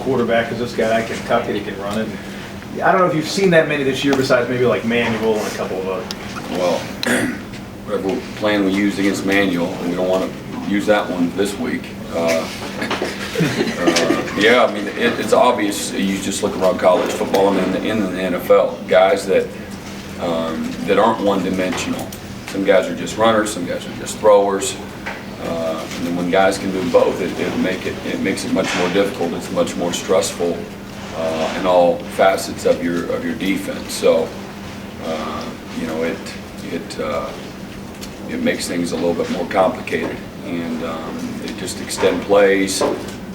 quarterback because this guy can tuck it, he can run it. I don't know if you've seen that many this year besides maybe like Manuel and a couple of others. Well, whatever plan we used against Manuel, we don't want to use that one this week. Yeah, I mean, it's obvious. You just look around college football and in the NFL, guys that aren't one-dimensional. Some guys are just runners, some guys are just throwers. And then when guys can do both, it makes it much more difficult. It's much more stressful in all facets of your defense. So you know, it makes things a little bit more complicated, and it just extend plays,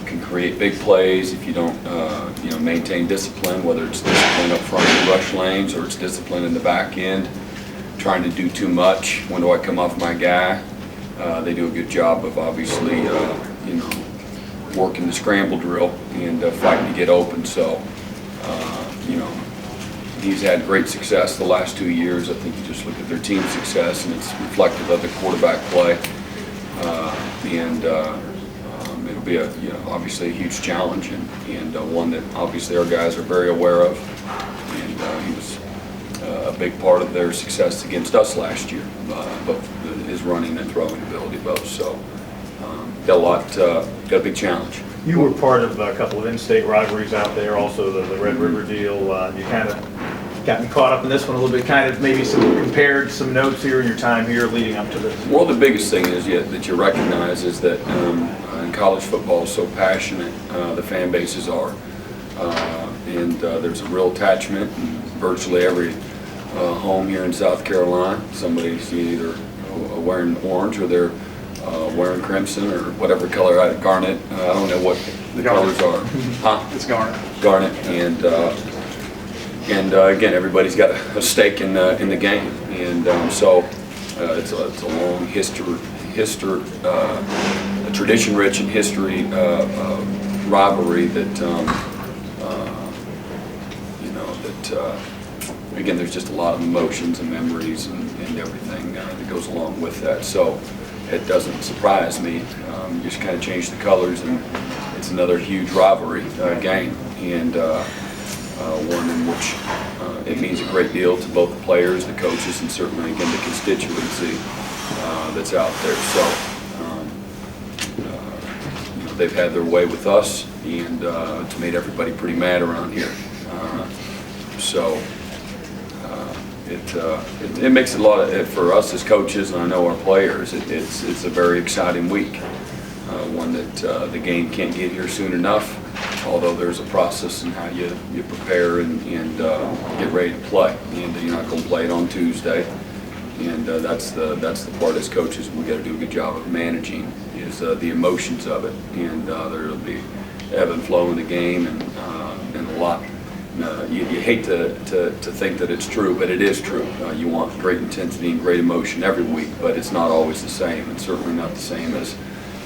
can create big plays if you don't you know, maintain discipline, whether it's discipline up front in the rush lanes or it's discipline in the back end. Trying to do too much. When do I come off my guy? They do a good job of obviously you know, working the scramble drill and fighting to get open. So you know, he's had great success the last 2 years. I think you just look at their team success and it's reflective of the quarterback play. It'll be a, you know, obviously a huge challenge and one that obviously our guys are very aware of. And he was a big part of their success against us last year, both his running and throwing ability both. So got a big challenge. You were part of a couple of in-state rivalries out there, also the Red River deal. You kind of got me caught up in this one a little bit, kind of maybe compared some notes here in your time here leading up to this. Well, the biggest thing is that you recognize is that in college football is so passionate, the fan bases are, and there's a real attachment in virtually every home here in South Carolina. Somebody's either wearing orange or they're wearing crimson or whatever color, garnet. I don't know what the colors are. Huh? It's garnet. Garnet, and again, everybody's got a stake in the game, and so it's a long a tradition-rich and history rivalry that you know, that again, there's just a lot of emotions and memories and everything that goes along with that. So it doesn't surprise me. You just kind of change the colors, and it's another huge rivalry game, and one in which it means a great deal to both the players, the coaches, and certainly again the constituency that's out there. So you know, they've had their way with us, and it's made everybody pretty mad around here. So it makes it a lot of, for us as coaches, and I know our players, it's a very exciting week. One that the game can't get here soon enough, although there's a process in how you prepare and get ready to play. And you're not going to play it on Tuesday, and that's the part as coaches we got to do a good job of managing is the emotions of it. And there'll be ebb and flow in the game, and a lot. You hate to think that it's true, but it is true. You want great intensity and great emotion every week, but it's not always the same, and certainly not the same as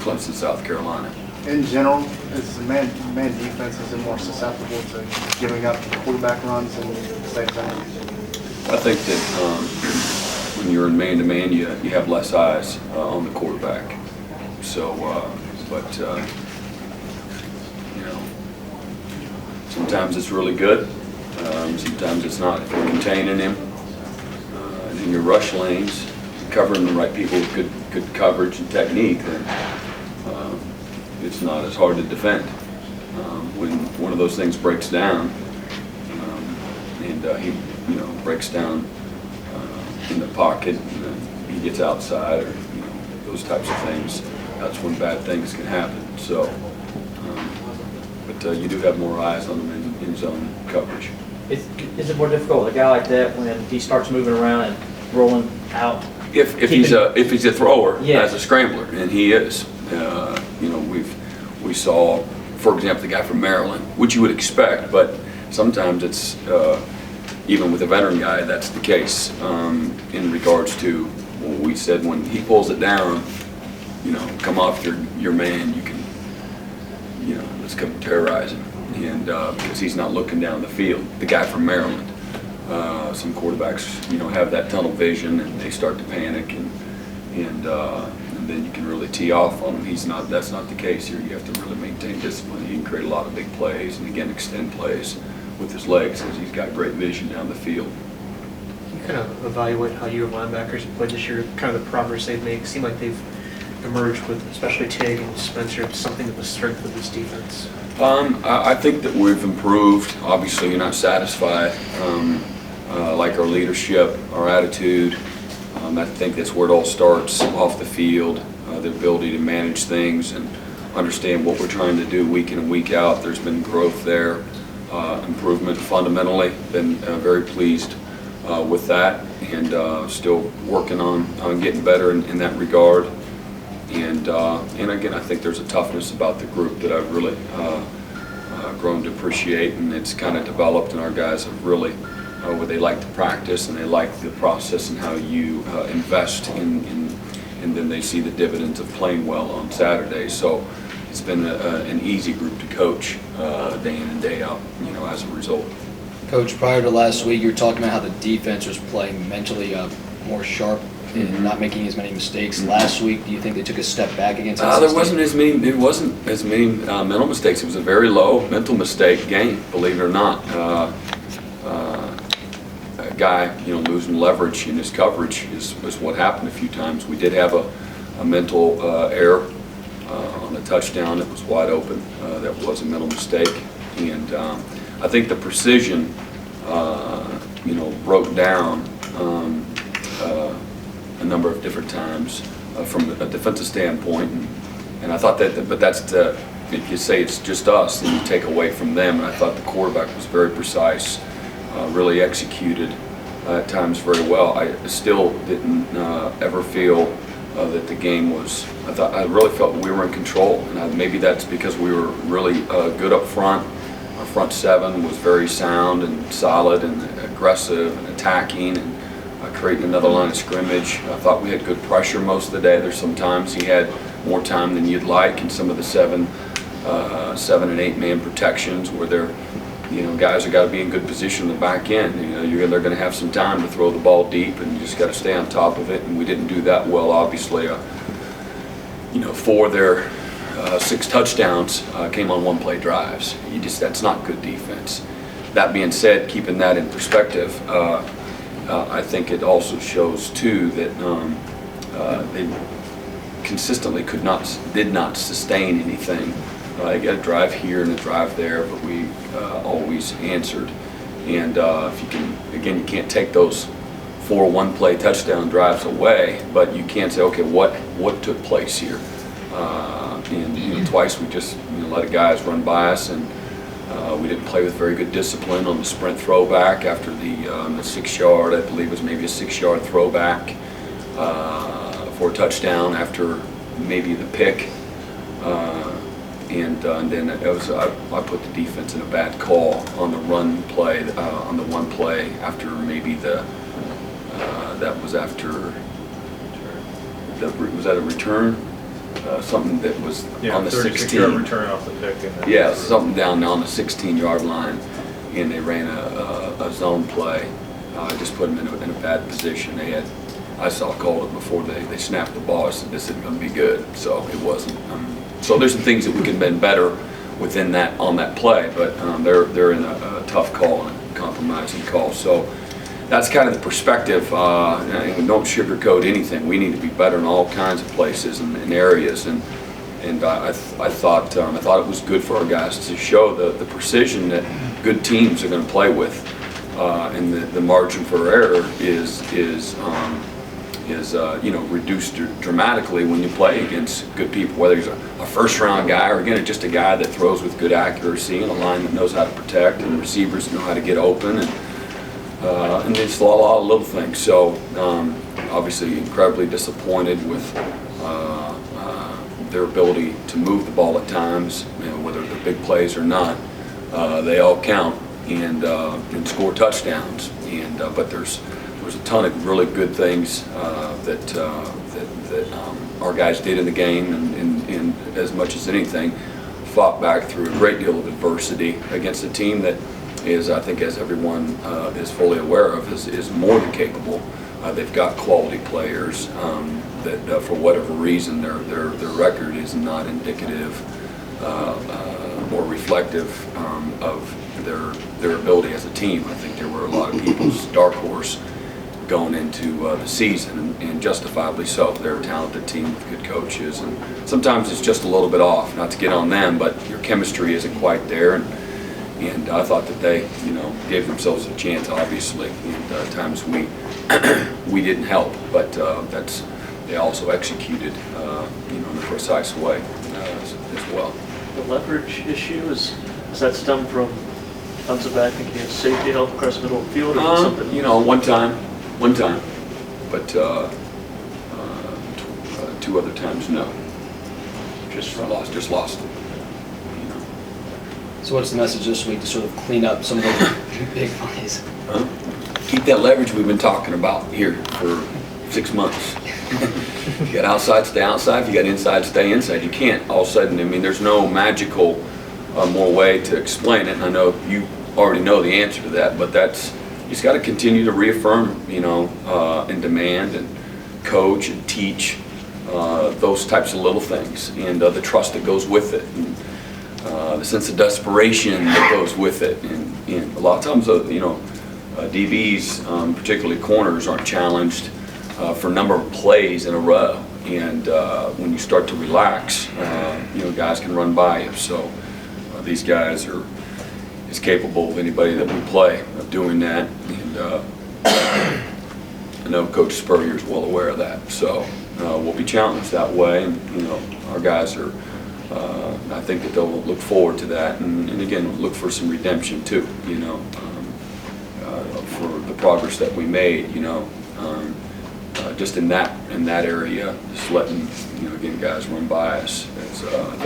Clemson, South Carolina. In general, is the man defense, is it more susceptible to giving up quarterback runs and same thing? I think that when you're in man-to-man, you have less eyes on the quarterback. So, you know, sometimes it's really good, sometimes it's not. If you're containing him and in your rush lanes, covering the right people with good coverage and technique, then it's not as hard to defend. When one of those things breaks down, and he breaks down in the pocket, and then he gets outside, or those types of things, that's when bad things can happen. So, but you do have more eyes on them in zone coverage. Is it more difficult with a guy like that when he starts moving around and rolling out? If he's a thrower, yeah, as a scrambler, and he is, we saw, for example, the guy from Maryland, which you would expect, but sometimes it's even with a veteran guy, that's the case in regards to what we said when he pulls it down. Come off your man, you can, let's come terrorize him, and because he's not looking down the field. The guy from Maryland. Some quarterbacks, have that tunnel vision, and they start to panic, and then you can really tee off on him. That's not the case here. You have to really maintain discipline. He can create a lot of big plays and again extend plays with his legs because he's got great vision down the field. Can you kind of evaluate how your linebackers have played this year, kind of the progress they've made? It seemed like they've emerged with, especially Tig and Spencer, something of the strength of this defense. I think that we've improved. Obviously, you're not satisfied. Like our leadership, our attitude. I think that's where it all starts off the field. The ability to manage things and understand what we're trying to do week in and week out. There's been growth there, improvement fundamentally. Been very pleased with that, and still working on getting better in that regard. And again, I think there's a toughness about the group that I've really grown to appreciate, and it's kind of developed, and our guys have really, where they like to practice and they like the process and how you invest and then they see the dividends of playing well on Saturday. So it's been an easy group to coach day in and day out, as a result. Coach, prior to last week, you were talking about how the defense was playing mentally more sharp and not making as many mistakes. Last week, do you think they took a step back against NC State? There wasn't as many mental mistakes. It was a very low mental mistake game, believe it or not. A guy, losing leverage in his coverage is what happened a few times. We did have a mental error on a touchdown that was wide open. That was a mental mistake, and I think the precision, broke down a number of different times from a defensive standpoint, and I thought that, but that's if you say it's just us, then you take away from them. And I thought the quarterback was very precise, really executed at times very well. I still didn't ever feel that the game was. I really felt we were in control, and maybe that's because we were really good up front. Our front seven was very sound and solid and aggressive and attacking and creating another line of scrimmage. I thought we had good pressure most of the day. There's sometimes he had more time than you'd like in some of the 7 and 8 man protections where they're, guys have got to be in good position in the back end. They're going to have some time to throw the ball deep, and you just got to stay on top of it. And we didn't do that well, obviously. 4 of their 6 touchdowns came on one-play drives. That's not good defense. That being said, keeping that in perspective, I think it also shows too that they consistently did not sustain anything. They got a drive here and a drive there, but we always answered. And you can't take those 4 one-play touchdown drives away, but you can say, okay, what took place here? And twice we just let guys run by us, and we didn't play with very good discipline on the sprint throwback after the 6-yard, I believe it was maybe a 6-yard throwback for a touchdown after maybe the pick. And then I put the defense in a bad call on the run play, on the one play after maybe that was after, was that a return? Something that was on the 16. Return off the pick. Yeah, something down on the 16-yard line, and they ran a zone play. Just put them in a bad position. I called it before they snapped the ball. I said this isn't going to be good, so it wasn't. So there's some things that we could have been better within on that play, but they're in a tough call and a compromising call. So that's kind of the perspective. And don't sugarcoat anything. We need to be better in all kinds of places and areas. And I thought it was good for our guys to show the precision that good teams are going to play with, and the margin for error is reduced dramatically when you play against good people. Whether he's a first-round guy or again just a guy that throws with good accuracy and a line that knows how to protect and receivers that know how to get open and just a lot of little things. So obviously incredibly disappointed with their ability to move the ball at times, whether they're big plays or not. They all count and score touchdowns. But there's a ton of really good things that our guys did in the game, and as much as anything, fought back through a great deal of adversity against a team that is, I think, as everyone is fully aware of, is more than capable. They've got quality players. that for whatever reason, their record is not indicative or reflective of their ability as a team. I think there were a lot of people's dark horse going into the season, and justifiably so. They're a talented team with good coaches, and sometimes it's just a little bit off. Not to get on them, but your chemistry isn't quite there. And I thought that they, gave themselves a chance, obviously. And at times we didn't help, but they also executed, in a precise way as well. The leverage issue, is that stem from defensive back thinking of safety help across the middle of the field, or is it something? One time, but two other times, no. Just lost. So what's the message this week to sort of clean up some of those big plays? Keep that leverage we've been talking about here for 6 months. If you got outside, stay outside. If you got inside, stay inside. You can't all of a sudden, there's no magical more way to explain it. And I know you already know the answer to that, but you just got to continue to reaffirm, and demand and coach and teach those types of little things, and the trust that goes with it, and the sense of desperation that goes with it. And a lot of times, DBs, particularly corners, aren't challenged for a number of plays in a row. And when you start to relax, guys can run by you. So these guys are as capable of anybody that we play of doing that. And I know Coach Spurrier is well aware of that. So we'll be challenged that way. And, our guys are, I think that they'll look forward to that. And again, look for some redemption too, for the progress that we made, just in that area, just letting, again, guys run by us. I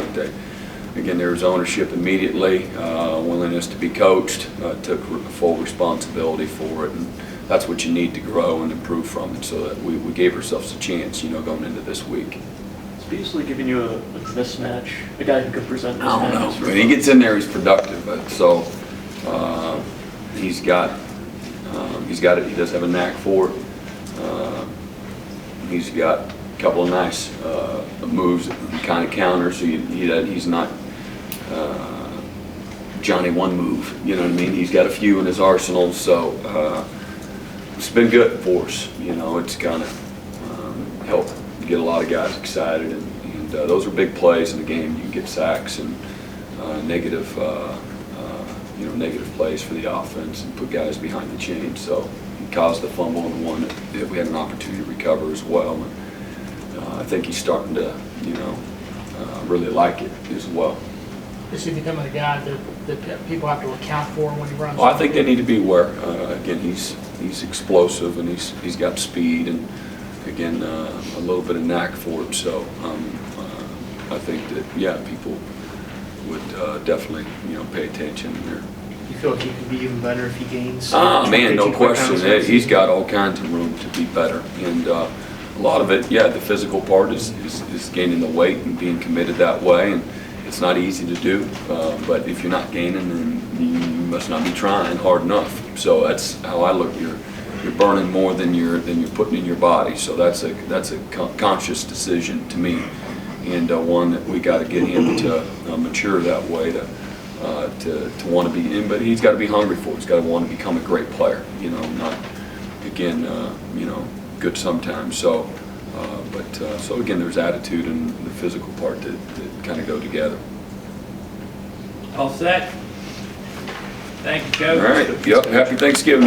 think there's ownership immediately, willingness to be coached, took full responsibility for it, and that's what you need to grow and improve from it, so that we gave ourselves a chance, going into this week. It's Beasley giving you a mismatch, a guy who could present mismatches? I don't know. When he gets in there, he's productive, but so he does have a knack for it. He's got a couple of nice moves that kind of counter, so he's not Johnny one move, He's got a few in his arsenal, so it's been good for us. It's kind of helped get a lot of guys excited, and those are big plays in the game. You can get sacks and negative plays for the offense and put guys behind the chain. So he caused the fumble and the one that we had an opportunity to recover as well. And I think he's starting to, really like it as well. Is he becoming a guy that people have to account for when he runs? Well, I think they need to be aware. Again, he's explosive, and he's got speed, and again, a little bit of knack for it. So I think that, people would definitely, pay attention there. You feel like he could be even better if he gains? Man, no question. He's got all kinds of room to be better, and a lot of it, the physical part is gaining the weight and being committed that way, and it's not easy to do. But if you're not gaining, then you must not be trying hard enough. So that's how I look. You're burning more than you're putting in your body. So that's a conscious decision to me, and one that we got to get him to mature that way to want to be in. But he's got to be hungry for it. He's got to want to become a great player. Not again, good sometimes. So, so again, there's attitude and the physical part that kind of go together. All set? Thank you, Coach. All right. Yep. Happy Thanksgiving.